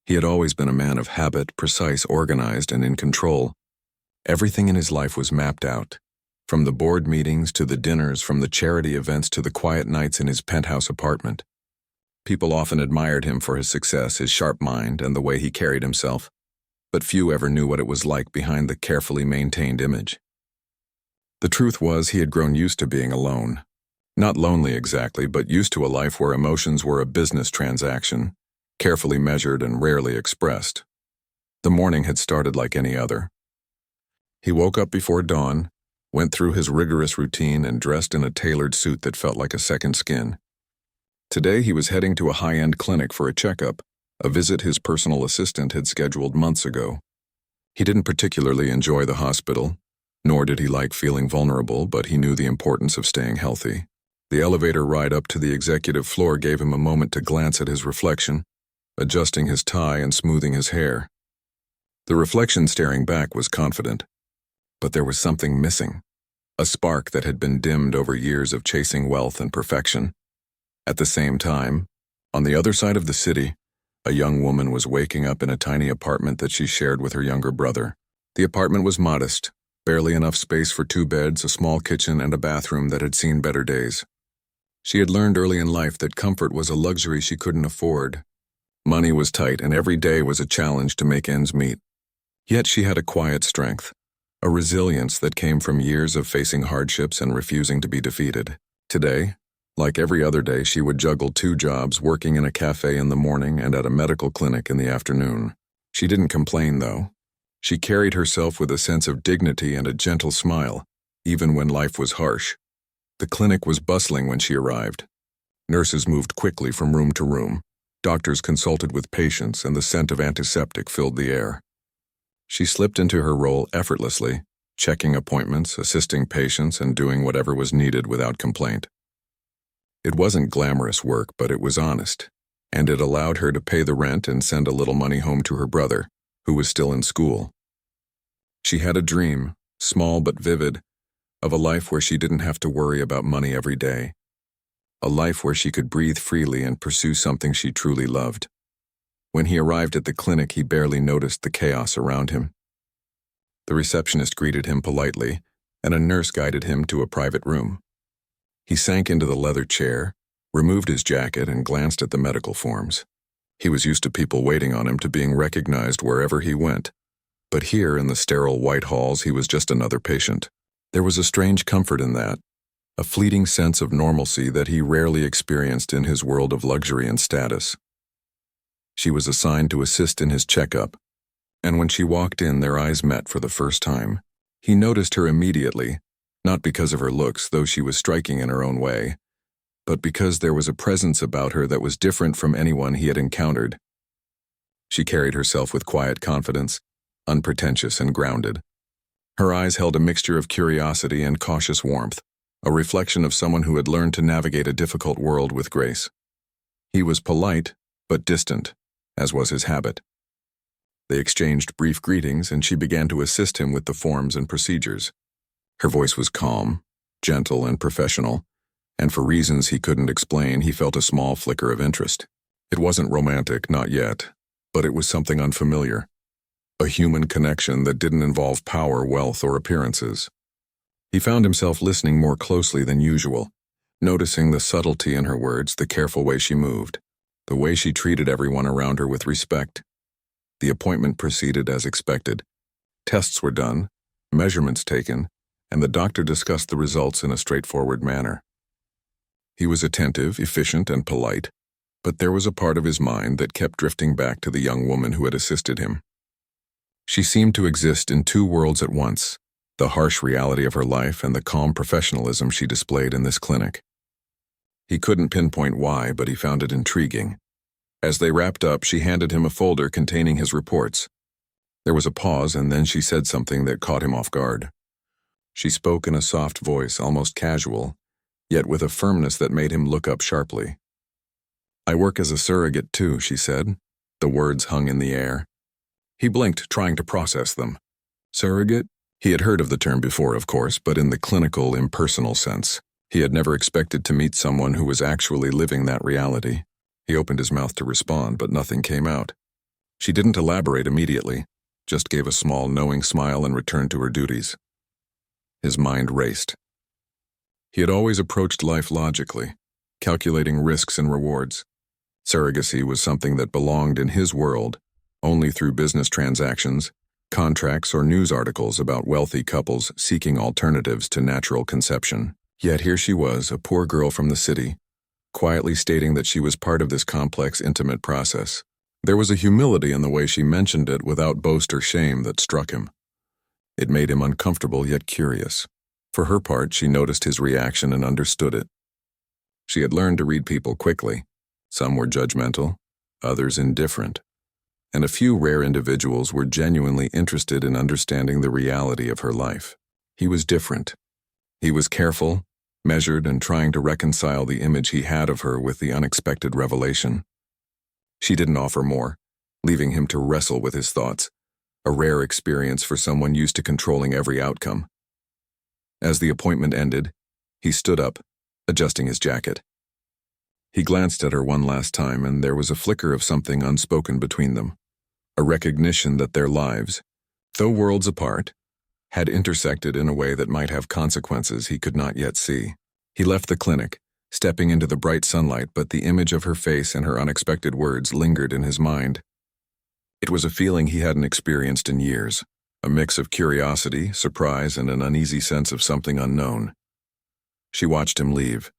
He had always been a man of habit, precise, organized, and in control. Everything in his life was mapped out, from the board meetings to the dinners, from the charity events to the quiet nights in his penthouse apartment. People often admired him for his success, his sharp mind, and the way he carried himself, but few ever knew what it was like behind the carefully maintained image. The truth was, he had grown used to being alone. Not lonely exactly, but used to a life where emotions were a business transaction, carefully measured and rarely expressed. The morning had started like any other. He woke up before dawn, went through his rigorous routine, and dressed in a tailored suit that felt like a second skin. Today he was heading to a high-end clinic for a checkup, a visit his personal assistant had scheduled months ago. He didn't particularly enjoy the hospital, nor did he like feeling vulnerable, but he knew the importance of staying healthy. The elevator ride up to the executive floor gave him a moment to glance at his reflection, adjusting his tie and smoothing his hair. The reflection staring back was confident, but there was something missing, a spark that had been dimmed over years of chasing wealth and perfection. At the same time, on the other side of the city, a young woman was waking up in a tiny apartment that she shared with her younger brother. The apartment was modest, barely enough space for 2 beds, a small kitchen, and a bathroom that had seen better days. She had learned early in life that comfort was a luxury she couldn't afford. Money was tight, and every day was a challenge to make ends meet. Yet she had a quiet strength, a resilience that came from years of facing hardships and refusing to be defeated. Today, like every other day, she would juggle 2 jobs, working in a cafe in the morning and at a medical clinic in the afternoon. She didn't complain, though. She carried herself with a sense of dignity and a gentle smile, even when life was harsh. The clinic was bustling when she arrived. Nurses moved quickly from room to room. Doctors consulted with patients, and the scent of antiseptic filled the air. She slipped into her role effortlessly, checking appointments, assisting patients, and doing whatever was needed without complaint. It wasn't glamorous work, but it was honest, and it allowed her to pay the rent and send a little money home to her brother, who was still in school. She had a dream, small but vivid, of a life where she didn't have to worry about money every day. A life where she could breathe freely and pursue something she truly loved. When he arrived at the clinic, he barely noticed the chaos around him. The receptionist greeted him politely, and a nurse guided him to a private room. He sank into the leather chair, removed his jacket, and glanced at the medical forms. He was used to people waiting on him, to being recognized wherever he went. But here, in the sterile white halls, he was just another patient. There was a strange comfort in that, a fleeting sense of normalcy that he rarely experienced in his world of luxury and status. She was assigned to assist in his checkup, and when she walked in, their eyes met for the first time. He noticed her immediately, not because of her looks, though she was striking in her own way, but because there was a presence about her that was different from anyone he had encountered. She carried herself with quiet confidence, unpretentious and grounded. Her eyes held a mixture of curiosity and cautious warmth, a reflection of someone who had learned to navigate a difficult world with grace. He was polite, but distant, as was his habit. They exchanged brief greetings, and she began to assist him with the forms and procedures. Her voice was calm, gentle, and professional, and for reasons he couldn't explain, he felt a small flicker of interest. It wasn't romantic, not yet, but it was something unfamiliar. A human connection that didn't involve power, wealth, or appearances. He found himself listening more closely than usual, noticing the subtlety in her words, the careful way she moved, the way she treated everyone around her with respect. The appointment proceeded as expected. Tests were done, measurements taken, and the doctor discussed the results in a straightforward manner. He was attentive, efficient, and polite, but there was a part of his mind that kept drifting back to the young woman who had assisted him. She seemed to exist in 2 worlds at once, the harsh reality of her life and the calm professionalism she displayed in this clinic. He couldn't pinpoint why, but he found it intriguing. As they wrapped up, she handed him a folder containing his reports. There was a pause, and then she said something that caught him off guard. She spoke in a soft voice, almost casual, yet with a firmness that made him look up sharply. "I work as a surrogate too," she said. The words hung in the air. He blinked, trying to process them. Surrogate? He had heard of the term before, of course, but in the clinical, impersonal sense. He had never expected to meet someone who was actually living that reality. He opened his mouth to respond, but nothing came out. She didn't elaborate immediately, just gave a small, knowing smile and returned to her duties. His mind raced. He had always approached life logically, calculating risks and rewards. Surrogacy was something that belonged in his world, only through business transactions, contracts, or news articles about wealthy couples seeking alternatives to natural conception. Yet here she was, a poor girl from the city, quietly stating that she was part of this complex, intimate process. There was a humility in the way she mentioned it without boast or shame that struck him. It made him uncomfortable yet curious. For her part, she noticed his reaction and understood it. She had learned to read people quickly. Some were judgmental, others indifferent, and a few rare individuals were genuinely interested in understanding the reality of her life. He was different. He was careful, measured, and trying to reconcile the image he had of her with the unexpected revelation. She didn't offer more, leaving him to wrestle with his thoughts, a rare experience for someone used to controlling every outcome. As the appointment ended, he stood up, adjusting his jacket. He glanced at her one last time, and there was a flicker of something unspoken between them, a recognition that their lives, though worlds apart, had intersected in a way that might have consequences he could not yet see. He left the clinic, stepping into the bright sunlight, but the image of her face and her unexpected words lingered in his mind. It was a feeling he hadn't experienced in years, a mix of curiosity, surprise, and an uneasy sense of something unknown. She watched him leave,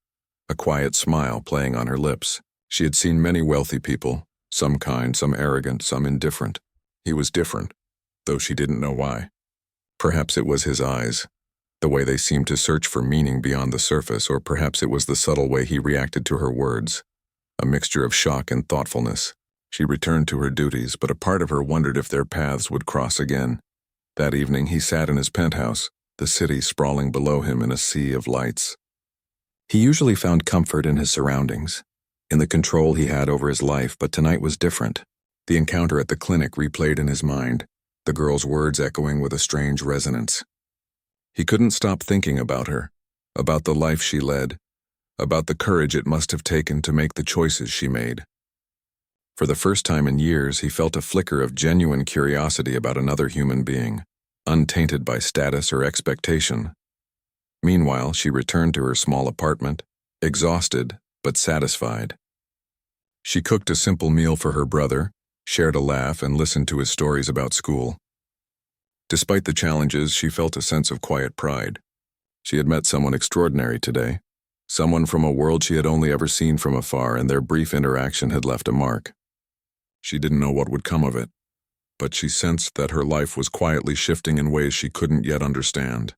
a quiet smile playing on her lips. She had seen many wealthy people, some kind, some arrogant, some indifferent. He was different, though she didn't know why. Perhaps it was his eyes, the way they seemed to search for meaning beyond the surface, or perhaps it was the subtle way he reacted to her words, a mixture of shock and thoughtfulness. She returned to her duties, but a part of her wondered if their paths would cross again. That evening he sat in his penthouse, the city sprawling below him in a sea of lights. He usually found comfort in his surroundings, in the control he had over his life, but tonight was different. The encounter at the clinic replayed in his mind, the girl's words echoing with a strange resonance. He couldn't stop thinking about her, about the life she led, about the courage it must have taken to make the choices she made. For the first time in years, he felt a flicker of genuine curiosity about another human being, untainted by status or expectation. Meanwhile, she returned to her small apartment, exhausted but satisfied. She cooked a simple meal for her brother, shared a laugh, and listened to his stories about school. Despite the challenges, she felt a sense of quiet pride. She had met someone extraordinary today, someone from a world she had only ever seen from afar, and their brief interaction had left a mark. She didn't know what would come of it, but she sensed that her life was quietly shifting in ways she couldn't yet understand.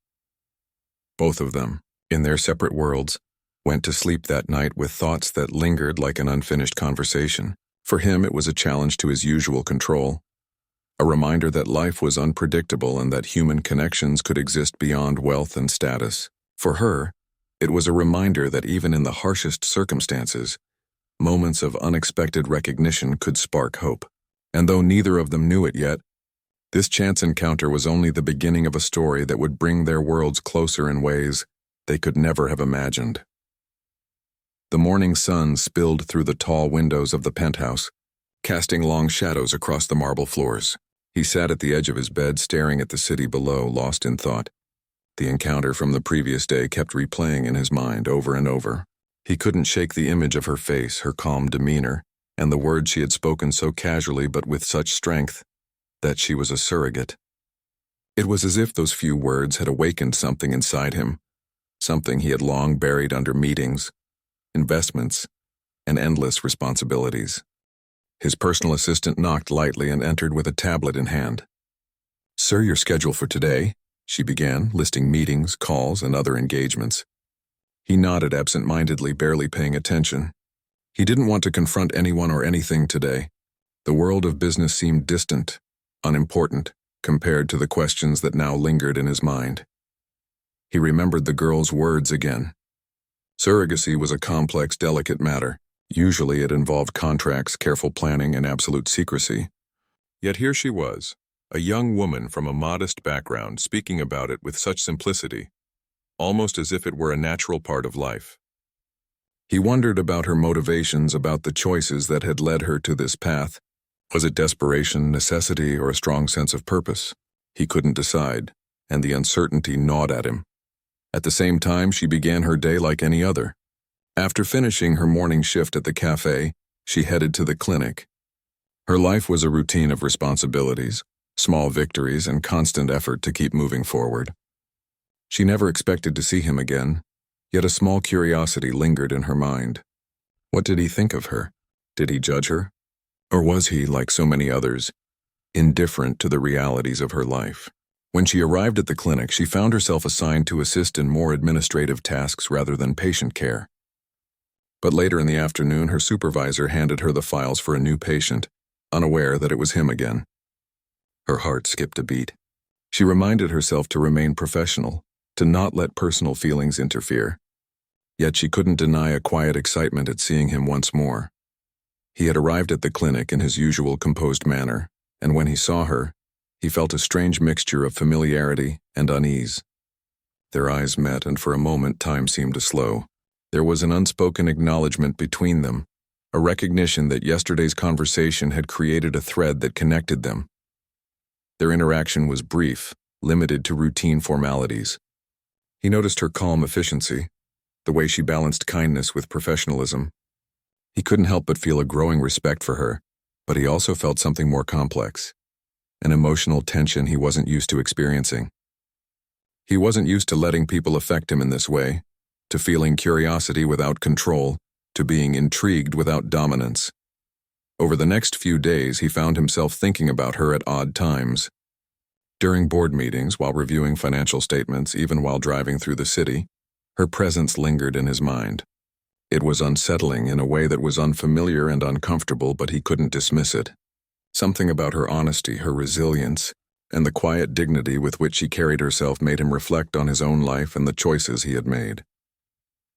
Both of them, in their separate worlds, went to sleep that night with thoughts that lingered like an unfinished conversation. For him, it was a challenge to his usual control, a reminder that life was unpredictable and that human connections could exist beyond wealth and status. For her, it was a reminder that even in the harshest circumstances, moments of unexpected recognition could spark hope. And though neither of them knew it yet, this chance encounter was only the beginning of a story that would bring their worlds closer in ways they could never have imagined. The morning sun spilled through the tall windows of the penthouse, casting long shadows across the marble floors. He sat at the edge of his bed, staring at the city below, lost in thought. The encounter from the previous day kept replaying in his mind over and over. He couldn't shake the image of her face, her calm demeanor, and the words she had spoken so casually but with such strength, that she was a surrogate. It was as if those few words had awakened something inside him, something he had long buried under meetings, investments, and endless responsibilities. His personal assistant knocked lightly and entered with a tablet in hand. "Sir, your schedule for today," she began, listing meetings, calls, and other engagements. He nodded absent-mindedly, barely paying attention. He didn't want to confront anyone or anything today. The world of business seemed distant, unimportant, compared to the questions that now lingered in his mind. He remembered the girl's words again. Surrogacy was a complex, delicate matter. Usually it involved contracts, careful planning, and absolute secrecy. Yet here she was, a young woman from a modest background, speaking about it with such simplicity, almost as if it were a natural part of life. He wondered about her motivations, about the choices that had led her to this path, Was it desperation, necessity, or a strong sense of purpose? He couldn't decide, and the uncertainty gnawed at him. At the same time, she began her day like any other. After finishing her morning shift at the cafe, she headed to the clinic. Her life was a routine of responsibilities, small victories, and constant effort to keep moving forward. She never expected to see him again, yet a small curiosity lingered in her mind. What did he think of her? Did he judge her? Or was he, like so many others, indifferent to the realities of her life? When she arrived at the clinic, she found herself assigned to assist in more administrative tasks rather than patient care. But later in the afternoon, her supervisor handed her the files for a new patient, unaware that it was him again. Her heart skipped a beat. She reminded herself to remain professional, to not let personal feelings interfere. Yet she couldn't deny a quiet excitement at seeing him once more. He had arrived at the clinic in his usual composed manner, and when he saw her, he felt a strange mixture of familiarity and unease. Their eyes met, and for a moment time seemed to slow. There was an unspoken acknowledgement between them, a recognition that yesterday's conversation had created a thread that connected them. Their interaction was brief, limited to routine formalities. He noticed her calm efficiency, the way she balanced kindness with professionalism. He couldn't help but feel a growing respect for her, but he also felt something more complex, an emotional tension he wasn't used to experiencing. He wasn't used to letting people affect him in this way, to feeling curiosity without control, to being intrigued without dominance. Over the next few days, he found himself thinking about her at odd times. During board meetings, while reviewing financial statements, even while driving through the city, her presence lingered in his mind. It was unsettling in a way that was unfamiliar and uncomfortable, but he couldn't dismiss it. Something about her honesty, her resilience, and the quiet dignity with which she carried herself made him reflect on his own life and the choices he had made.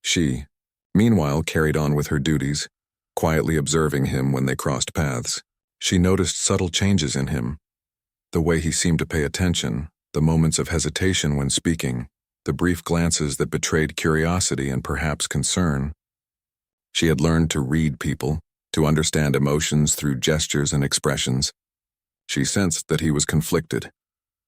She, meanwhile, carried on with her duties, quietly observing him when they crossed paths. She noticed subtle changes in him, the way he seemed to pay attention, the moments of hesitation when speaking, the brief glances that betrayed curiosity and perhaps concern. She had learned to read people, to understand emotions through gestures and expressions. She sensed that he was conflicted,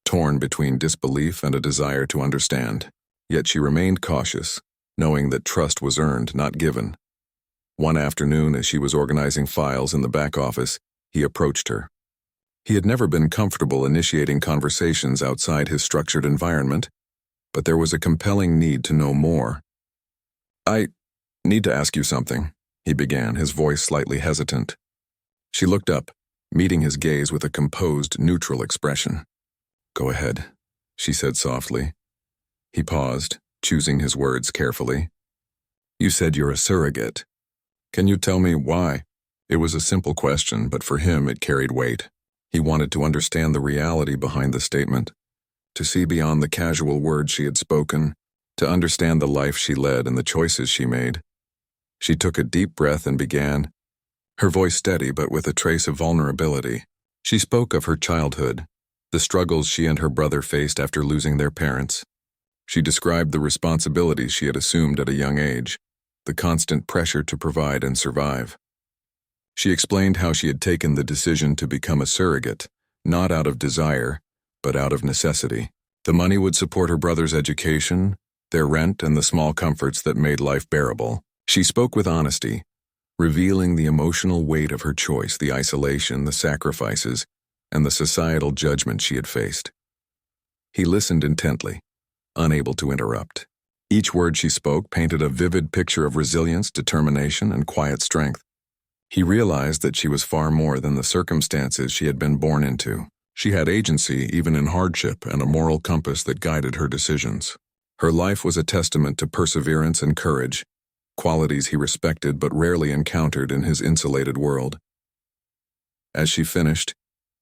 torn between disbelief and a desire to understand. Yet she remained cautious, knowing that trust was earned, not given. One afternoon, as she was organizing files in the back office, he approached her. He had never been comfortable initiating conversations outside his structured environment, but there was a compelling need to know more. "I need to ask you something," he began, his voice slightly hesitant. She looked up, meeting his gaze with a composed, neutral expression. "Go ahead," she said softly. He paused, choosing his words carefully. "You said you're a surrogate. Can you tell me why?" It was a simple question, but for him it carried weight. He wanted to understand the reality behind the statement, to see beyond the casual words she had spoken, to understand the life she led and the choices she made. She took a deep breath and began, her voice steady but with a trace of vulnerability. She spoke of her childhood, the struggles she and her brother faced after losing their parents. She described the responsibilities she had assumed at a young age, the constant pressure to provide and survive. She explained how she had taken the decision to become a surrogate, not out of desire, but out of necessity. The money would support her brother's education, their rent, and the small comforts that made life bearable. She spoke with honesty, revealing the emotional weight of her choice, the isolation, the sacrifices, and the societal judgment she had faced. He listened intently, unable to interrupt. Each word she spoke painted a vivid picture of resilience, determination, and quiet strength. He realized that she was far more than the circumstances she had been born into. She had agency even in hardship and a moral compass that guided her decisions. Her life was a testament to perseverance and courage, qualities he respected but rarely encountered in his insulated world. As she finished,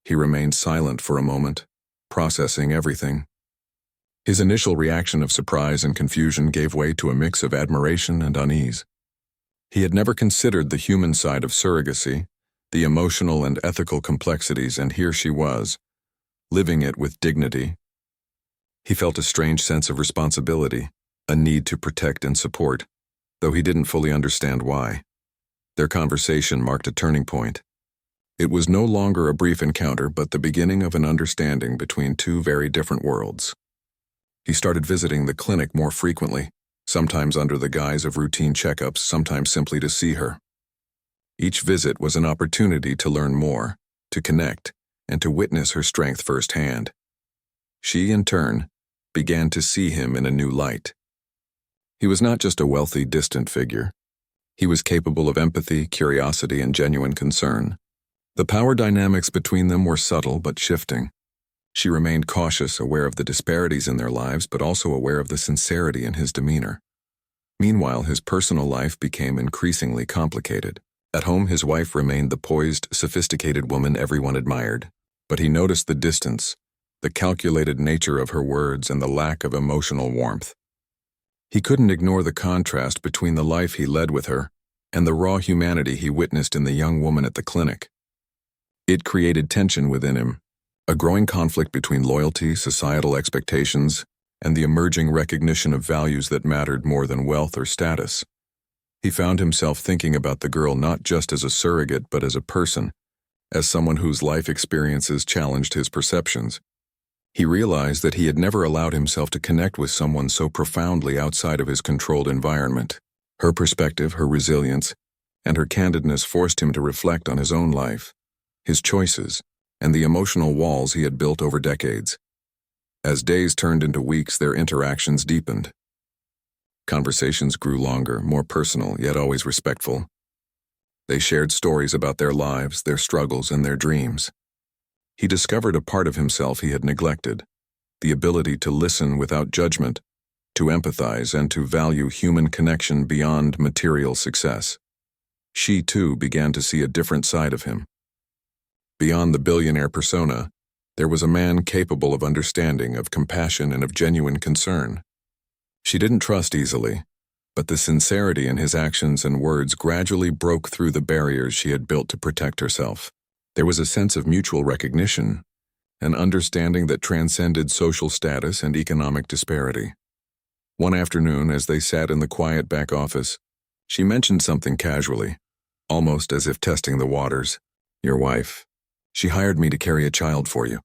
he remained silent for a moment, processing everything. His initial reaction of surprise and confusion gave way to a mix of admiration and unease. He had never considered the human side of surrogacy, the emotional and ethical complexities, and here she was, living it with dignity. He felt a strange sense of responsibility, a need to protect and support, though he didn't fully understand why. Their conversation marked a turning point. It was no longer a brief encounter, but the beginning of an understanding between two very different worlds. He started visiting the clinic more frequently, sometimes under the guise of routine checkups, sometimes simply to see her. Each visit was an opportunity to learn more, to connect, and to witness her strength firsthand. She, in turn, began to see him in a new light. He was not just a wealthy, distant figure. He was capable of empathy, curiosity, and genuine concern. The power dynamics between them were subtle but shifting. She remained cautious, aware of the disparities in their lives, but also aware of the sincerity in his demeanor. Meanwhile, his personal life became increasingly complicated. At home, his wife remained the poised, sophisticated woman everyone admired, but he noticed the distance, the calculated nature of her words, and the lack of emotional warmth. He couldn't ignore the contrast between the life he led with her and the raw humanity he witnessed in the young woman at the clinic. It created tension within him, a growing conflict between loyalty, societal expectations, and the emerging recognition of values that mattered more than wealth or status. He found himself thinking about the girl not just as a surrogate but as a person, as someone whose life experiences challenged his perceptions. He realized that he had never allowed himself to connect with someone so profoundly outside of his controlled environment. Her perspective, her resilience, and her candidness forced him to reflect on his own life, his choices, and the emotional walls he had built over decades. As days turned into weeks, their interactions deepened. Conversations grew longer, more personal, yet always respectful. They shared stories about their lives, their struggles, and their dreams. He discovered a part of himself he had neglected, the ability to listen without judgment, to empathize, and to value human connection beyond material success. She, too, began to see a different side of him. Beyond the billionaire persona, there was a man capable of understanding, of compassion, and of genuine concern. She didn't trust easily, but the sincerity in his actions and words gradually broke through the barriers she had built to protect herself. There was a sense of mutual recognition, an understanding that transcended social status and economic disparity. One afternoon, as they sat in the quiet back office, she mentioned something casually, almost as if testing the waters. "Your wife. She hired me to carry a child for you."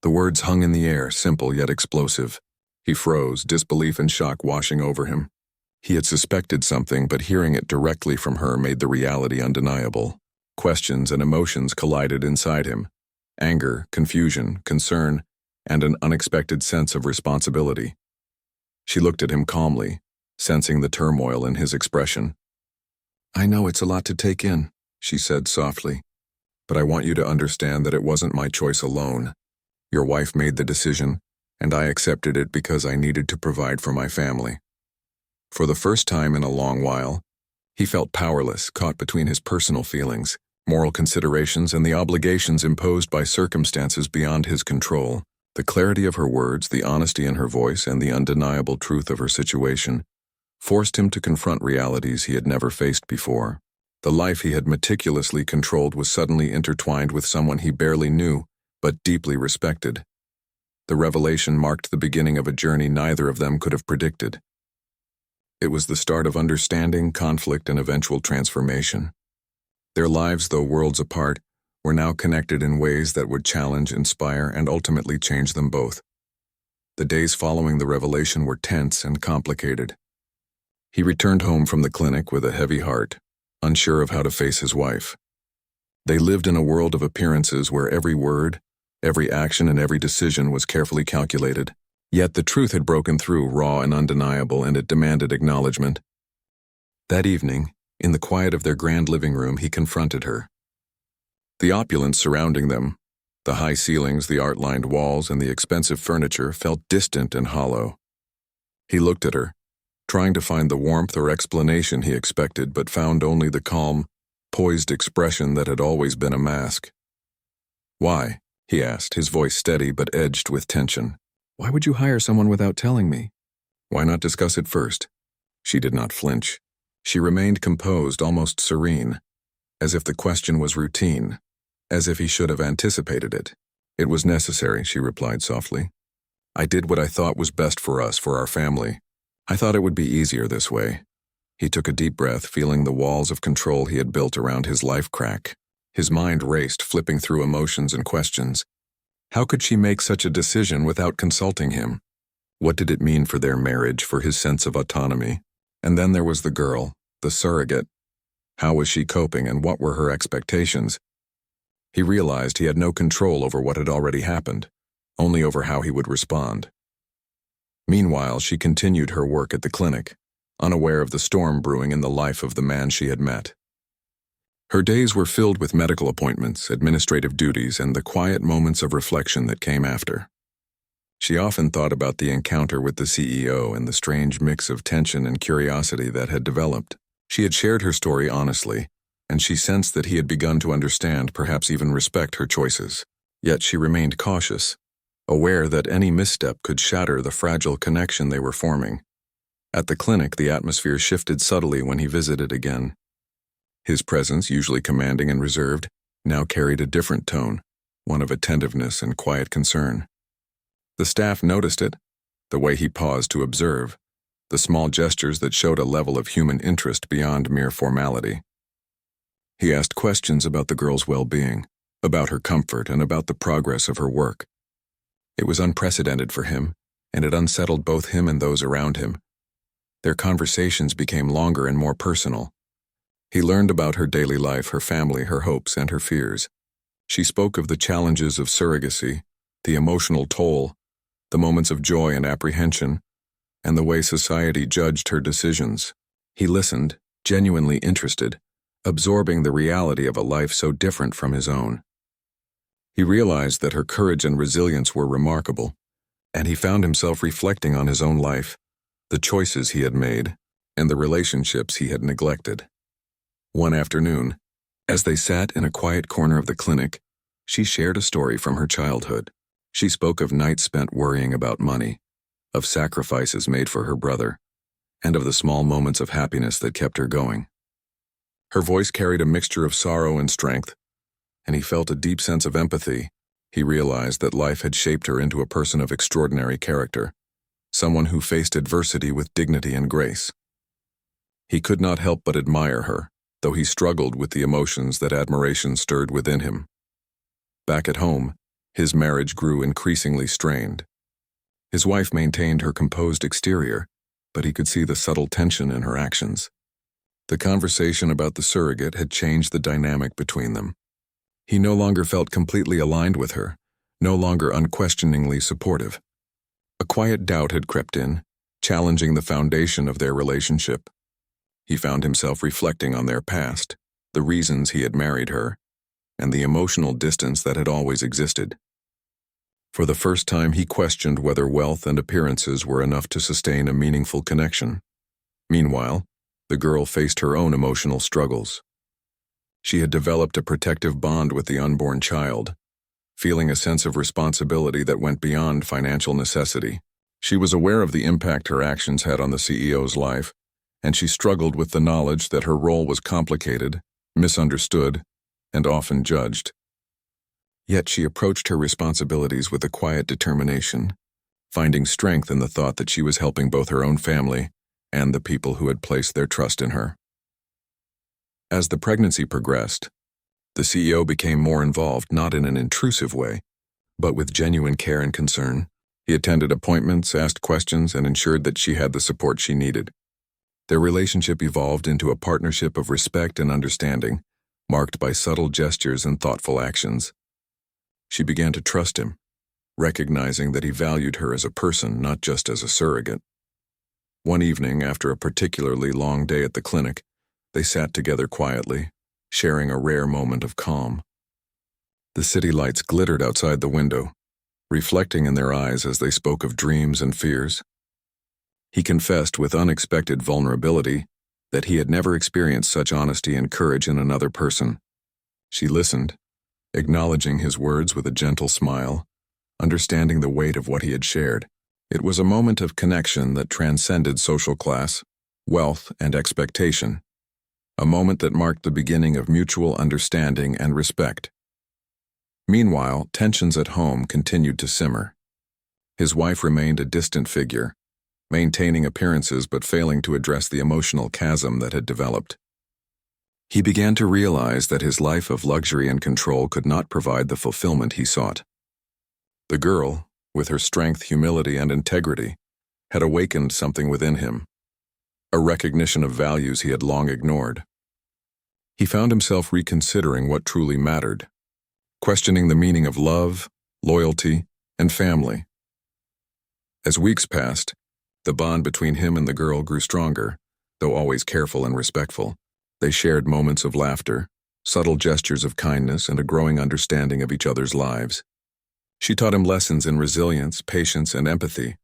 The words hung in the air, simple yet explosive. He froze, disbelief and shock washing over him. He had suspected something, but hearing it directly from her made the reality undeniable. Questions and emotions collided inside him. Anger, confusion, concern, and an unexpected sense of responsibility. She looked at him calmly, sensing the turmoil in his expression. "I know it's a lot to take in," she said softly, "but I want you to understand that it wasn't my choice alone. Your wife made the decision, and I accepted it because I needed to provide for my family." For the first time in a long while, he felt powerless, caught between his personal feelings, moral considerations, and the obligations imposed by circumstances beyond his control. The clarity of her words, the honesty in her voice, and the undeniable truth of her situation forced him to confront realities he had never faced before. The life he had meticulously controlled was suddenly intertwined with someone he barely knew, but deeply respected. The revelation marked the beginning of a journey neither of them could have predicted. It was the start of understanding, conflict, and eventual transformation. Their lives, though worlds apart, were now connected in ways that would challenge, inspire, and ultimately change them both. The days following the revelation were tense and complicated. He returned home from the clinic with a heavy heart, unsure of how to face his wife. They lived in a world of appearances where every word, every action, and every decision was carefully calculated. Yet the truth had broken through, raw and undeniable, and it demanded acknowledgement. That evening, in the quiet of their grand living room, he confronted her. The opulence surrounding them, the high ceilings, the art-lined walls, and the expensive furniture felt distant and hollow. He looked at her, trying to find the warmth or explanation he expected, but found only the calm, poised expression that had always been a mask. "Why?" he asked, his voice steady but edged with tension. "Why would you hire someone without telling me? Why not discuss it first?" She did not flinch. She remained composed, almost serene, as if the question was routine, as if he should have anticipated it. "It was necessary," she replied softly. "I did what I thought was best for us, for our family. I thought it would be easier this way." He took a deep breath, feeling the walls of control he had built around his life crack. His mind raced, flipping through emotions and questions. How could she make such a decision without consulting him? What did it mean for their marriage, for his sense of autonomy? And then there was the girl, the surrogate. How was she coping, and what were her expectations? He realized he had no control over what had already happened, only over how he would respond. Meanwhile, she continued her work at the clinic, unaware of the storm brewing in the life of the man she had met. Her days were filled with medical appointments, administrative duties, and the quiet moments of reflection that came after. She often thought about the encounter with the CEO and the strange mix of tension and curiosity that had developed. She had shared her story honestly, and she sensed that he had begun to understand, perhaps even respect, her choices. Yet she remained cautious, aware that any misstep could shatter the fragile connection they were forming. At the clinic, the atmosphere shifted subtly when he visited again. His presence, usually commanding and reserved, now carried a different tone, one of attentiveness and quiet concern. The staff noticed it, the way he paused to observe, the small gestures that showed a level of human interest beyond mere formality. He asked questions about the girl's well-being, about her comfort, and about the progress of her work. It was unprecedented for him, and it unsettled both him and those around him. Their conversations became longer and more personal. He learned about her daily life, her family, her hopes, and her fears. She spoke of the challenges of surrogacy, the emotional toll, the moments of joy and apprehension, and the way society judged her decisions. He listened, genuinely interested, absorbing the reality of a life so different from his own. He realized that her courage and resilience were remarkable, and he found himself reflecting on his own life, the choices he had made, and the relationships he had neglected. One afternoon, as they sat in a quiet corner of the clinic, she shared a story from her childhood. She spoke of nights spent worrying about money, of sacrifices made for her brother, and of the small moments of happiness that kept her going. Her voice carried a mixture of sorrow and strength, and he felt a deep sense of empathy. He realized that life had shaped her into a person of extraordinary character, someone who faced adversity with dignity and grace. He could not help but admire her, though he struggled with the emotions that admiration stirred within him. Back at home, his marriage grew increasingly strained. His wife maintained her composed exterior, but he could see the subtle tension in her actions. The conversation about the surrogate had changed the dynamic between them. He no longer felt completely aligned with her, no longer unquestioningly supportive. A quiet doubt had crept in, challenging the foundation of their relationship. He found himself reflecting on their past, the reasons he had married her, and the emotional distance that had always existed. For the first time, he questioned whether wealth and appearances were enough to sustain a meaningful connection. Meanwhile, the girl faced her own emotional struggles. She had developed a protective bond with the unborn child, feeling a sense of responsibility that went beyond financial necessity. She was aware of the impact her actions had on the CEO's life, and she struggled with the knowledge that her role was complicated, misunderstood, and often judged. Yet she approached her responsibilities with a quiet determination, finding strength in the thought that she was helping both her own family and the people who had placed their trust in her. As the pregnancy progressed, the CEO became more involved, not in an intrusive way, but with genuine care and concern. He attended appointments, asked questions, and ensured that she had the support she needed. Their relationship evolved into a partnership of respect and understanding, marked by subtle gestures and thoughtful actions. She began to trust him, recognizing that he valued her as a person, not just as a surrogate. One evening, after a particularly long day at the clinic, they sat together quietly, sharing a rare moment of calm. The city lights glittered outside the window, reflecting in their eyes as they spoke of dreams and fears. He confessed with unexpected vulnerability that he had never experienced such honesty and courage in another person. She listened, acknowledging his words with a gentle smile, understanding the weight of what he had shared. It was a moment of connection that transcended social class, wealth, and expectation. A moment that marked the beginning of mutual understanding and respect. Meanwhile, tensions at home continued to simmer. His wife remained a distant figure, maintaining appearances but failing to address the emotional chasm that had developed. He began to realize that his life of luxury and control could not provide the fulfillment he sought. The girl, with her strength, humility, and integrity, had awakened something within him, a recognition of values he had long ignored. He found himself reconsidering what truly mattered, questioning the meaning of love, loyalty, and family. As weeks passed, the bond between him and the girl grew stronger, though always careful and respectful. They shared moments of laughter, subtle gestures of kindness, and a growing understanding of each other's lives. She taught him lessons in resilience, patience, and empathy,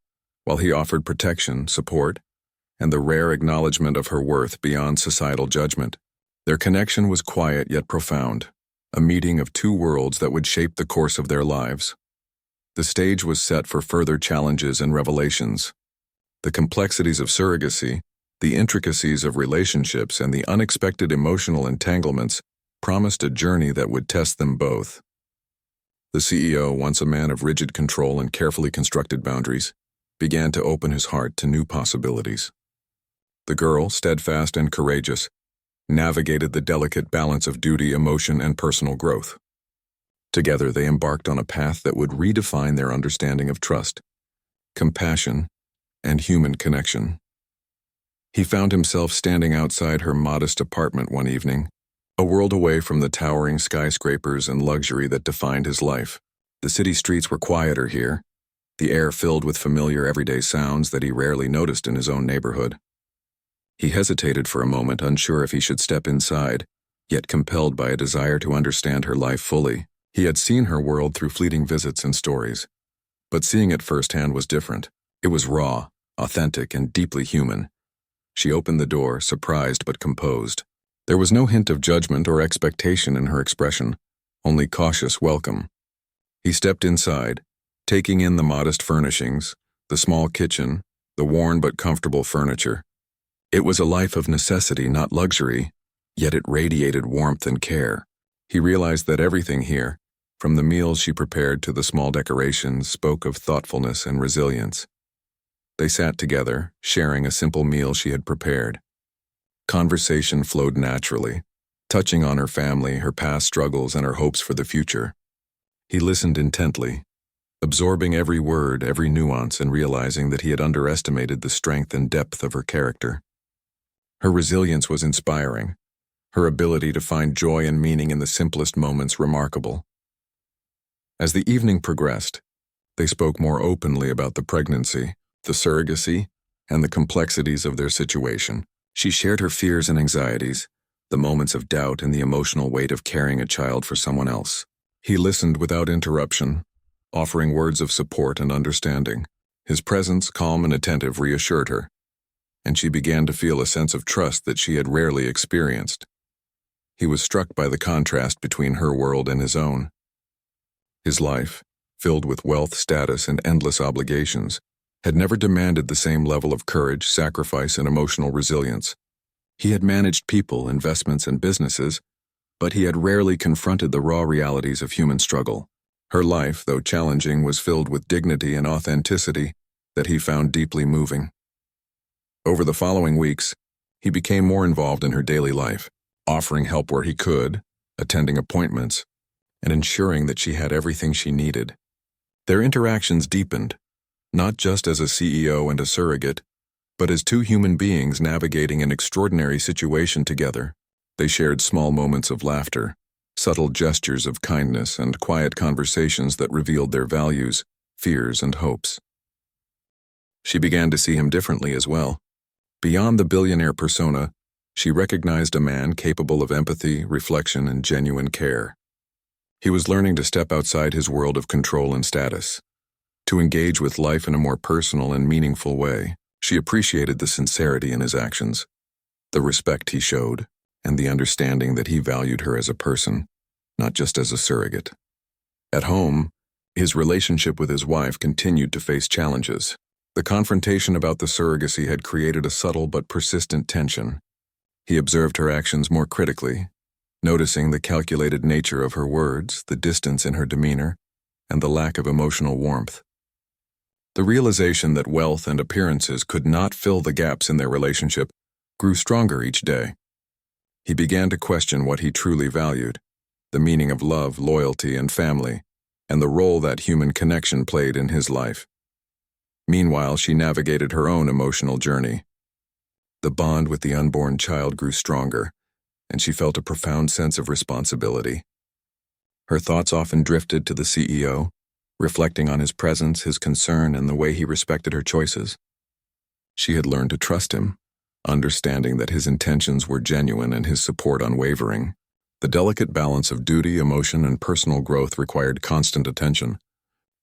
while he offered protection, support, and the rare acknowledgement of her worth beyond societal judgment. Their connection was quiet yet profound, a meeting of two worlds that would shape the course of their lives. The stage was set for further challenges and revelations. The complexities of surrogacy, the intricacies of relationships, and the unexpected emotional entanglements promised a journey that would test them both. The CEO, once a man of rigid control and carefully constructed boundaries, began to open his heart to new possibilities. The girl, steadfast and courageous, navigated the delicate balance of duty, emotion, and personal growth. Together, they embarked on a path that would redefine their understanding of trust, compassion, and human connection. He found himself standing outside her modest apartment one evening, a world away from the towering skyscrapers and luxury that defined his life. The city streets were quieter here, the air filled with familiar everyday sounds that he rarely noticed in his own neighborhood. He hesitated for a moment, unsure if he should step inside, yet compelled by a desire to understand her life fully. He had seen her world through fleeting visits and stories, but seeing it firsthand was different. It was raw, authentic, and deeply human. She opened the door, surprised but composed. There was no hint of judgment or expectation in her expression, only cautious welcome. He stepped inside, taking in the modest furnishings, the small kitchen, the worn but comfortable furniture. It was a life of necessity, not luxury, yet it radiated warmth and care. He realized that everything here, from the meals she prepared to the small decorations, spoke of thoughtfulness and resilience. They sat together, sharing a simple meal she had prepared. Conversation flowed naturally, touching on her family, her past struggles, and her hopes for the future. He listened intently, absorbing every word, every nuance, and realizing that he had underestimated the strength and depth of her character. Her resilience was inspiring, her ability to find joy and meaning in the simplest moments remarkable. As the evening progressed, they spoke more openly about the pregnancy, the surrogacy, and the complexities of their situation. She shared her fears and anxieties, the moments of doubt and the emotional weight of carrying a child for someone else. He listened without interruption, offering words of support and understanding. His presence, calm and attentive, reassured her, and she began to feel a sense of trust that she had rarely experienced. He was struck by the contrast between her world and his own. His life, filled with wealth, status, and endless obligations, had never demanded the same level of courage, sacrifice, and emotional resilience. He had managed people, investments, and businesses, but he had rarely confronted the raw realities of human struggle. Her life, though challenging, was filled with dignity and authenticity that he found deeply moving. Over the following weeks, he became more involved in her daily life, offering help where he could, attending appointments, and ensuring that she had everything she needed. Their interactions deepened, not just as a CEO and a surrogate, but as two human beings navigating an extraordinary situation together. They shared small moments of laughter, subtle gestures of kindness, and quiet conversations that revealed their values, fears, and hopes. She began to see him differently as well. Beyond the billionaire persona, she recognized a man capable of empathy, reflection, and genuine care. He was learning to step outside his world of control and status, to engage with life in a more personal and meaningful way. She appreciated the sincerity in his actions, the respect he showed, and the understanding that he valued her as a person, not just as a surrogate. At home, his relationship with his wife continued to face challenges. The confrontation about the surrogacy had created a subtle but persistent tension. He observed her actions more critically, noticing the calculated nature of her words, the distance in her demeanor, and the lack of emotional warmth. The realization that wealth and appearances could not fill the gaps in their relationship grew stronger each day. He began to question what he truly valued, the meaning of love, loyalty, and family, and the role that human connection played in his life. Meanwhile, she navigated her own emotional journey. The bond with the unborn child grew stronger, and she felt a profound sense of responsibility. Her thoughts often drifted to the CEO, reflecting on his presence, his concern, and the way he respected her choices. She had learned to trust him, understanding that his intentions were genuine and his support unwavering. The delicate balance of duty, emotion, and personal growth required constant attention,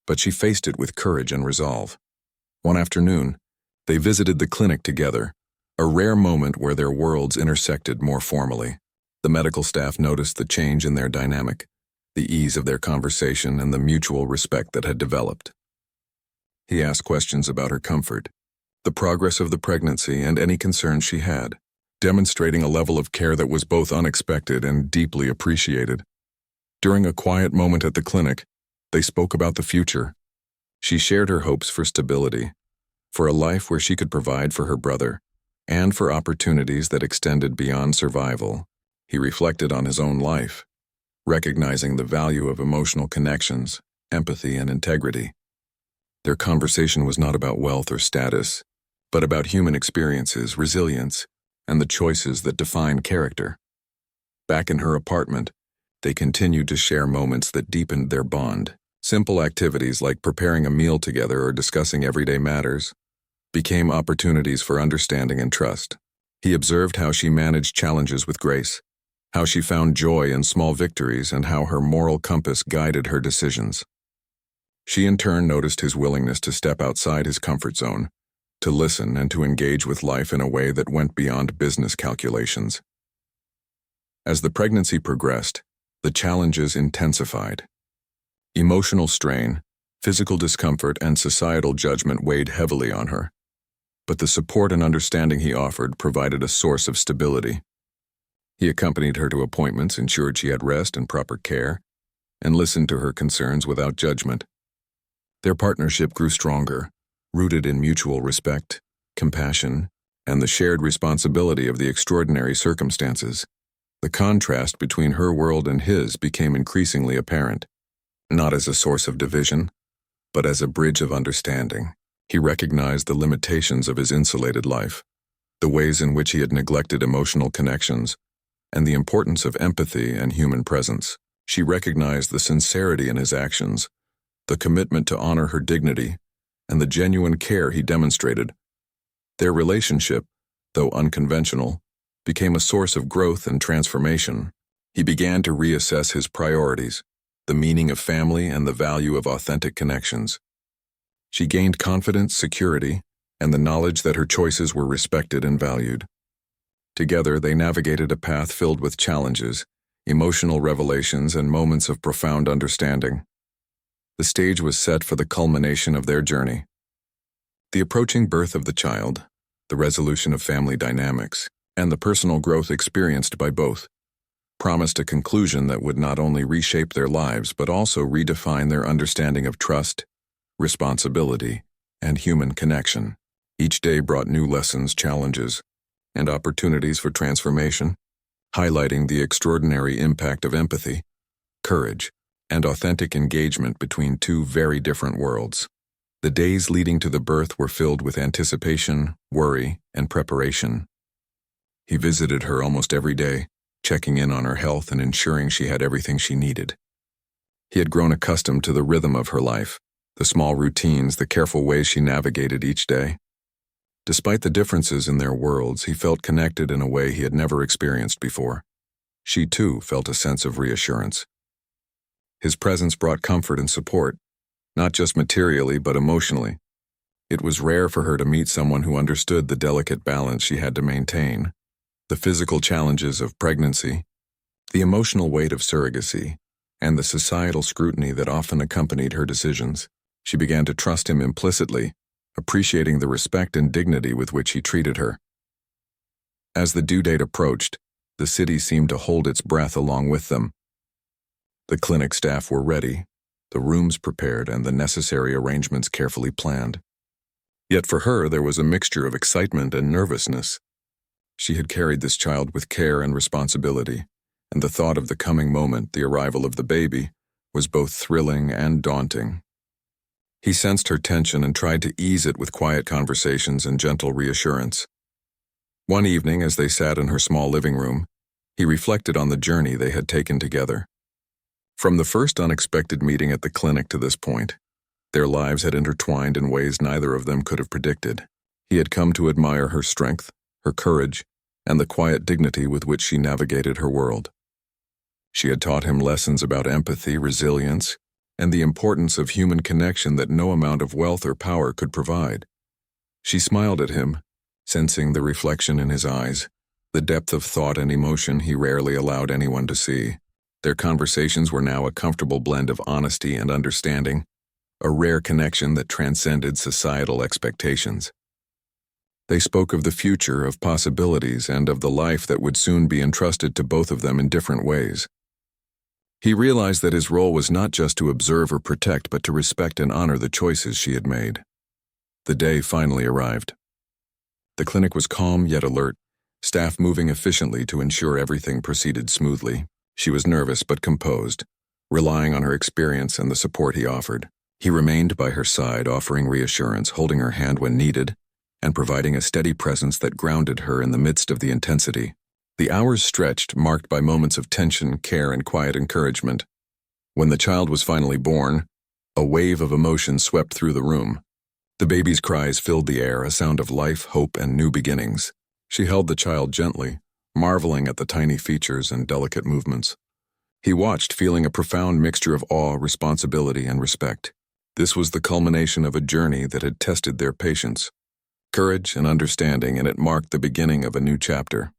but she faced it with courage and resolve. One afternoon, they visited the clinic together, a rare moment where their worlds intersected more formally. The medical staff noticed the change in their dynamic, the ease of their conversation, and the mutual respect that had developed. He asked questions about her comfort, the progress of the pregnancy, and any concerns she had, demonstrating a level of care that was both unexpected and deeply appreciated. During a quiet moment at the clinic, they spoke about the future. She shared her hopes for stability, for a life where she could provide for her brother, and for opportunities that extended beyond survival. He reflected on his own life, recognizing the value of emotional connections, empathy, and integrity. Their conversation was not about wealth or status, but about human experiences, resilience, and the choices that define character. Back in her apartment, they continued to share moments that deepened their bond. Simple activities like preparing a meal together or discussing everyday matters became opportunities for understanding and trust. He observed how she managed challenges with grace, how she found joy in small victories, and how her moral compass guided her decisions. She in turn noticed his willingness to step outside his comfort zone, to listen and to engage with life in a way that went beyond business calculations. As the pregnancy progressed, the challenges intensified. Emotional strain, physical discomfort, and societal judgment weighed heavily on her. But the support and understanding he offered provided a source of stability. He accompanied her to appointments, ensured she had rest and proper care, and listened to her concerns without judgment. Their partnership grew stronger, rooted in mutual respect, compassion, and the shared responsibility of the extraordinary circumstances. The contrast between her world and his became increasingly apparent, not as a source of division, but as a bridge of understanding. He recognized the limitations of his insulated life, the ways in which he had neglected emotional connections, and the importance of empathy and human presence. She recognized the sincerity in his actions, the commitment to honor her dignity, and the genuine care he demonstrated. Their relationship, though unconventional, became a source of growth and transformation. He began to reassess his priorities, the meaning of family, and the value of authentic connections. She gained confidence, security, and the knowledge that her choices were respected and valued. Together, they navigated a path filled with challenges, emotional revelations, and moments of profound understanding. The stage was set for the culmination of their journey. The approaching birth of the child, the resolution of family dynamics, and the personal growth experienced by both promised a conclusion that would not only reshape their lives but also redefine their understanding of trust, responsibility, and human connection. Each day brought new lessons, challenges, and opportunities for transformation, highlighting the extraordinary impact of empathy, courage, and authentic engagement between two very different worlds. The days leading to the birth were filled with anticipation, worry, and preparation. He visited her almost every day, checking in on her health and ensuring she had everything she needed. He had grown accustomed to the rhythm of her life, the small routines, the careful ways she navigated each day. Despite the differences in their worlds, he felt connected in a way he had never experienced before. She, too, felt a sense of reassurance. His presence brought comfort and support, not just materially but emotionally. It was rare for her to meet someone who understood the delicate balance she had to maintain. The physical challenges of pregnancy, the emotional weight of surrogacy, and the societal scrutiny that often accompanied her decisions. She began to trust him implicitly, appreciating the respect and dignity with which he treated her. As the due date approached, the city seemed to hold its breath along with them. The clinic staff were ready, the rooms prepared, and the necessary arrangements carefully planned. Yet for her, there was a mixture of excitement and nervousness. She had carried this child with care and responsibility, and the thought of the coming moment, the arrival of the baby, was both thrilling and daunting. He sensed her tension and tried to ease it with quiet conversations and gentle reassurance. One evening, as they sat in her small living room, he reflected on the journey they had taken together. From the first unexpected meeting at the clinic to this point, their lives had intertwined in ways neither of them could have predicted. He had come to admire her strength, her courage, and the quiet dignity with which she navigated her world. She had taught him lessons about empathy, resilience, and the importance of human connection that no amount of wealth or power could provide. She smiled at him, sensing the reflection in his eyes, the depth of thought and emotion he rarely allowed anyone to see. Their conversations were now a comfortable blend of honesty and understanding, a rare connection that transcended societal expectations. They spoke of the future, of possibilities, and of the life that would soon be entrusted to both of them in different ways. He realized that his role was not just to observe or protect, but to respect and honor the choices she had made. The day finally arrived. The clinic was calm yet alert, staff moving efficiently to ensure everything proceeded smoothly. She was nervous but composed, relying on her experience and the support he offered. He remained by her side, offering reassurance, holding her hand when needed, and providing a steady presence that grounded her in the midst of the intensity. The hours stretched, marked by moments of tension, care, and quiet encouragement. When the child was finally born, a wave of emotion swept through the room. The baby's cries filled the air, a sound of life, hope, and new beginnings. She held the child gently, marveling at the tiny features and delicate movements. He watched, feeling a profound mixture of awe, responsibility, and respect. This was the culmination of a journey that had tested their patience, courage, and understanding, and it marked the beginning of a new chapter.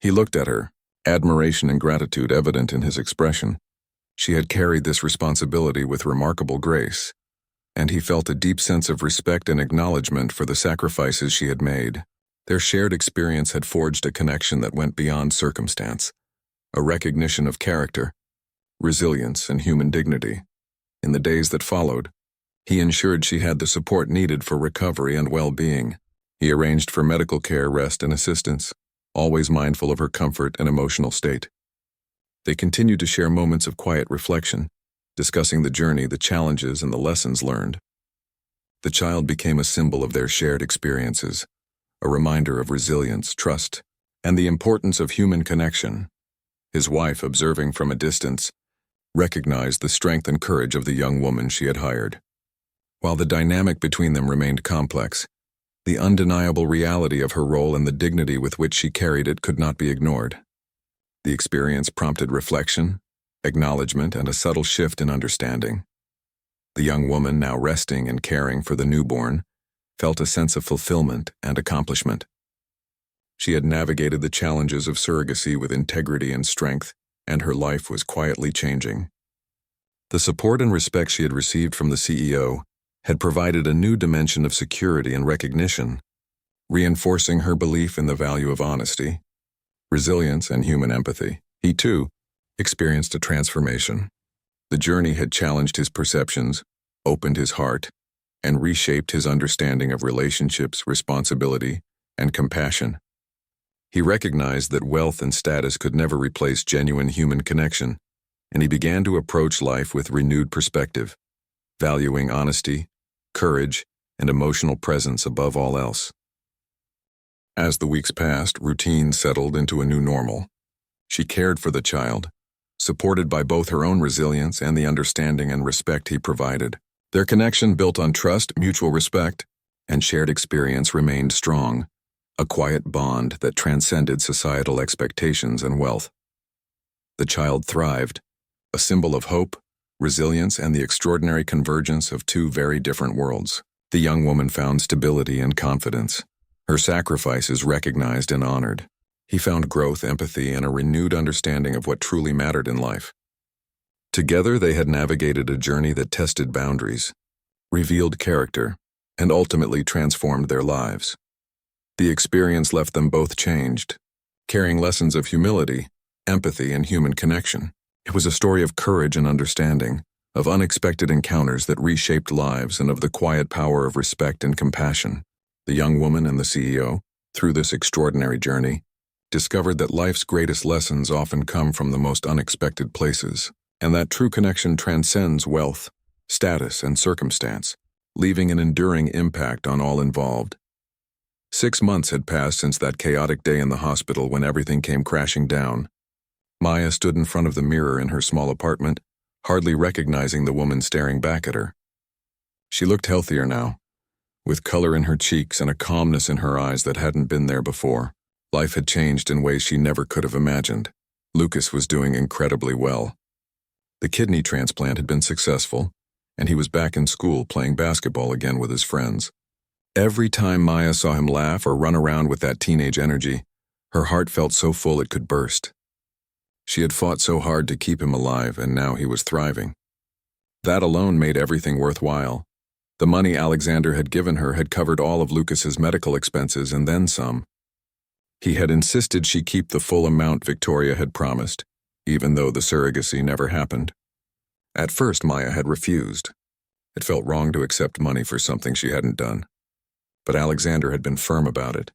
He looked at her, admiration and gratitude evident in his expression. She had carried this responsibility with remarkable grace, and he felt a deep sense of respect and acknowledgement for the sacrifices she had made. Their shared experience had forged a connection that went beyond circumstance, a recognition of character, resilience, and human dignity. In the days that followed, he ensured she had the support needed for recovery and well-being. He arranged for medical care, rest, and assistance, always mindful of her comfort and emotional state. They continued to share moments of quiet reflection, discussing the journey, the challenges, and the lessons learned. The child became a symbol of their shared experiences, a reminder of resilience, trust, and the importance of human connection. His wife, observing from a distance, recognized the strength and courage of the young woman she had hired. While the dynamic between them remained complex, the undeniable reality of her role and the dignity with which she carried it could not be ignored. The experience prompted reflection, acknowledgement, and a subtle shift in understanding. The young woman, now resting and caring for the newborn, felt a sense of fulfillment and accomplishment. She had navigated the challenges of surrogacy with integrity and strength, and her life was quietly changing. The support and respect she had received from the CEO had provided a new dimension of security and recognition, reinforcing her belief in the value of honesty, resilience, and human empathy. He, too, experienced a transformation. The journey had challenged his perceptions, opened his heart, and reshaped his understanding of relationships, responsibility, and compassion. He recognized that wealth and status could never replace genuine human connection, and he began to approach life with renewed perspective, valuing honesty, courage, and emotional presence above all else. As the weeks passed, routine settled into a new normal. She cared for the child, supported by both her own resilience and the understanding and respect he provided. Their connection, built on trust, mutual respect, and shared experience, remained strong, a quiet bond that transcended societal expectations and wealth. The child thrived, a symbol of hope, resilience, and the extraordinary convergence of two very different worlds. The young woman found stability and confidence, her sacrifices recognized and honored. He found growth, empathy, and a renewed understanding of what truly mattered in life. Together, they had navigated a journey that tested boundaries, revealed character, and ultimately transformed their lives. The experience left them both changed, carrying lessons of humility, empathy, and human connection. It was a story of courage and understanding, of unexpected encounters that reshaped lives, and of the quiet power of respect and compassion. The young woman and the CEO, Through this extraordinary journey, discovered that life's greatest lessons often come from the most unexpected places, and that true connection transcends wealth, status, and circumstance, leaving an enduring impact on all involved. 6 months had passed since that chaotic day in the hospital when everything came crashing down. Maya stood in front of the mirror in her small apartment, hardly recognizing the woman staring back at her. She looked healthier now, with color in her cheeks and a calmness in her eyes that hadn't been there before. Life had changed in ways she never could have imagined. Lucas was doing incredibly well. The kidney transplant had been successful, and he was back in school playing basketball again with his friends. Every time Maya saw him laugh or run around with that teenage energy, her heart felt so full it could burst. She had fought so hard to keep him alive, and now he was thriving. That alone made everything worthwhile. The money Alexander had given her had covered all of Lucas's medical expenses and then some. He had insisted she keep the full amount Victoria had promised, even though the surrogacy never happened. At first, Maya had refused. It felt wrong to accept money for something she hadn't done. But Alexander had been firm about it.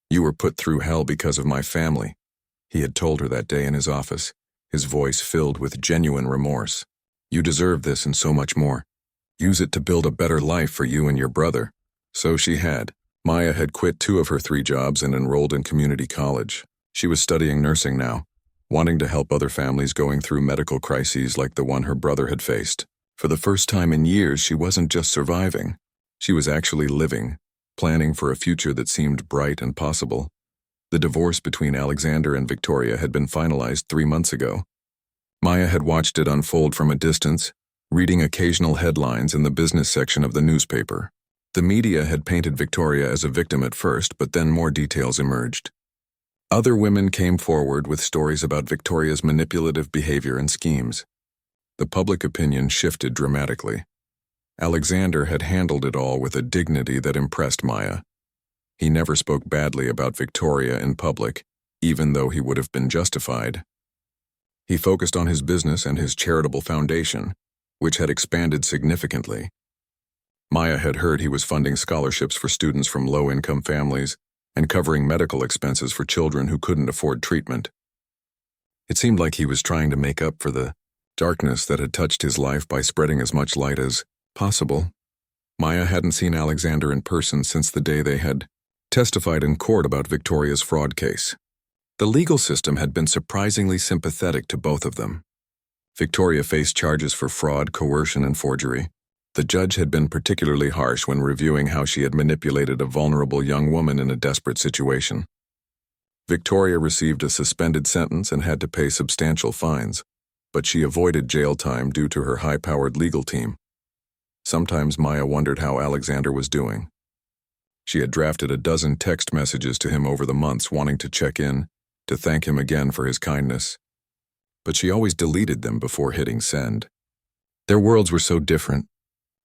"You were put through hell because of my family," he had told her that day in his office, his voice filled with genuine remorse. "You deserve this and so much more. Use it to build a better life for you and your brother." So she had. Maya had quit 2 of her 3 jobs and enrolled in community college. She was studying nursing now, wanting to help other families going through medical crises like the one her brother had faced. For the first time in years, she wasn't just surviving. She was actually living, planning for a future that seemed bright and possible. The divorce between Alexander and Victoria had been finalized 3 months ago. Maya had watched it unfold from a distance, reading occasional headlines in the business section of the newspaper. The media had painted Victoria as a victim at first, but then more details emerged. Other women came forward with stories about Victoria's manipulative behavior and schemes. The public opinion shifted dramatically. Alexander had handled it all with a dignity that impressed Maya. He never spoke badly about Victoria in public, even though he would have been justified. He focused on his business and his charitable foundation, which had expanded significantly. Maya had heard he was funding scholarships for students from low-income families and covering medical expenses for children who couldn't afford treatment. It seemed like he was trying to make up for the darkness that had touched his life by spreading as much light as possible. Maya hadn't seen Alexander in person since the day they had testified in court about Victoria's fraud case. The legal system had been surprisingly sympathetic to both of them. Victoria faced charges for fraud, coercion, and forgery. The judge had been particularly harsh when reviewing how she had manipulated a vulnerable young woman in a desperate situation. Victoria received a suspended sentence and had to pay substantial fines, but she avoided jail time due to her high-powered legal team. Sometimes Maya wondered how Alexander was doing. She had drafted a dozen text messages to him over the months, wanting to check in, to thank him again for his kindness. But she always deleted them before hitting send. Their worlds were so different.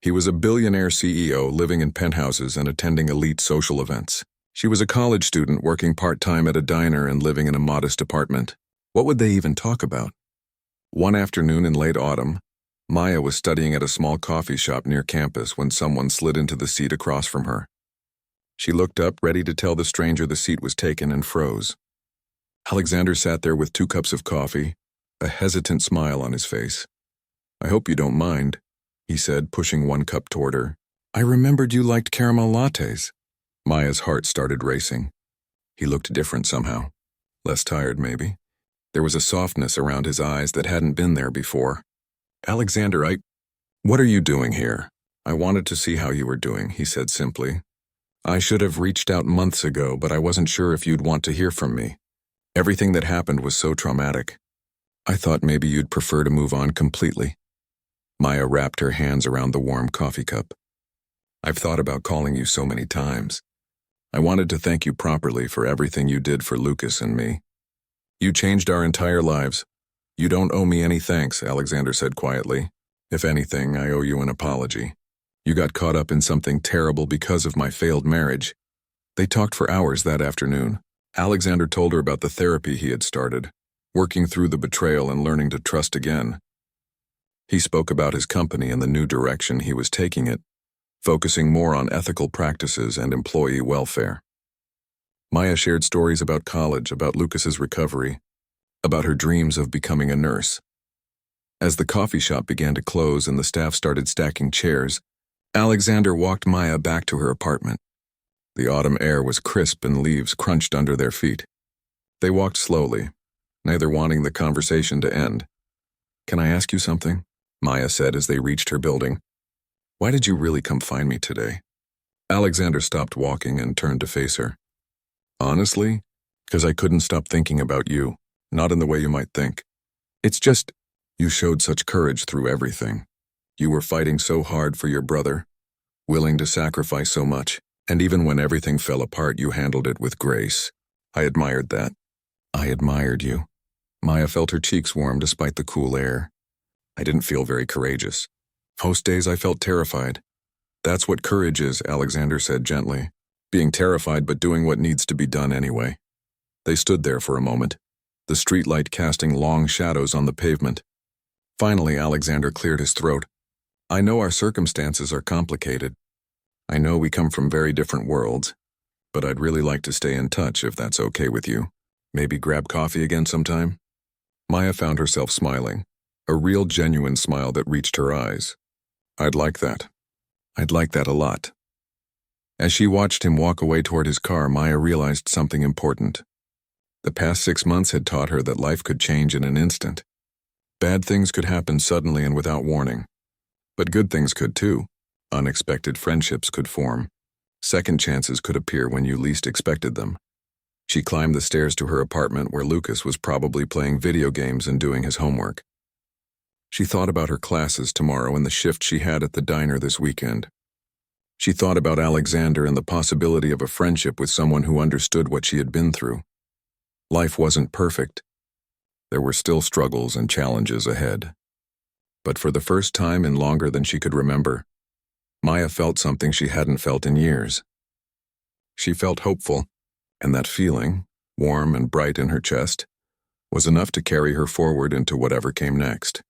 He was a billionaire CEO living in penthouses and attending elite social events. She was a college student working part-time at a diner and living in a modest apartment. What would they even talk about? One afternoon in late autumn, Maya was studying at a small coffee shop near campus when someone slid into the seat across from her. She looked up, ready to tell the stranger the seat was taken, and froze. Alexander sat there with 2 cups of coffee, a hesitant smile on his face. "I hope you don't mind," he said, pushing 1 cup toward her. "I remembered you liked caramel lattes." Maya's heart started racing. He looked different somehow. Less tired, maybe. There was a softness around his eyes that hadn't been there before. "Alexander, What are you doing here?" "I wanted to see how you were doing," he said simply. "I should have reached out months ago, but I wasn't sure if you'd want to hear from me. Everything that happened was so traumatic. I thought maybe you'd prefer to move on completely." Maya wrapped her hands around the warm coffee cup. "I've thought about calling you so many times. I wanted to thank you properly for everything you did for Lucas and me. You changed our entire lives. You don't owe me any thanks," Alexander said quietly. "If anything, I owe you an apology. You got caught up in something terrible because of my failed marriage." They talked for hours that afternoon. Alexander told her about the therapy he had started, working through the betrayal and learning to trust again. He spoke about his company and the new direction he was taking it, focusing more on ethical practices and employee welfare. Maya shared stories about college, about Lucas's recovery, about her dreams of becoming a nurse. As the coffee shop began to close and the staff started stacking chairs, Alexander walked Maya back to her apartment. The autumn air was crisp and leaves crunched under their feet. They walked slowly, neither wanting the conversation to end. "Can I ask you something?" Maya said as they reached her building. "Why did you really come find me today?" Alexander stopped walking and turned to face her. "Honestly, because I couldn't stop thinking about you, not in the way you might think. It's just, you showed such courage through everything. You were fighting so hard for your brother, willing to sacrifice so much, and even when everything fell apart, you handled it with grace. I admired that." "I admired you." Maya felt her cheeks warm despite the cool air. "I didn't feel very courageous. Most days I felt terrified." "That's what courage is," Alexander said gently. "Being terrified but doing what needs to be done anyway." They stood there for a moment, the streetlight casting long shadows on the pavement. Finally, Alexander cleared his throat. "I know our circumstances are complicated. I know we come from very different worlds, but I'd really like to stay in touch if that's okay with you. Maybe grab coffee again sometime?" Maya found herself smiling, a real genuine smile that reached her eyes. "I'd like that. I'd like that a lot." As she watched him walk away toward his car, Maya realized something important. The past 6 months had taught her that life could change in an instant. Bad things could happen suddenly and without warning. But good things could too. Unexpected friendships could form. Second chances could appear when you least expected them. She climbed the stairs to her apartment where Lucas was probably playing video games and doing his homework. She thought about her classes tomorrow and the shift she had at the diner this weekend. She thought about Alexander and the possibility of a friendship with someone who understood what she had been through. Life wasn't perfect. There were still struggles and challenges ahead. But for the first time in longer than she could remember, Maya felt something she hadn't felt in years. She felt hopeful, and that feeling, warm and bright in her chest, was enough to carry her forward into whatever came next.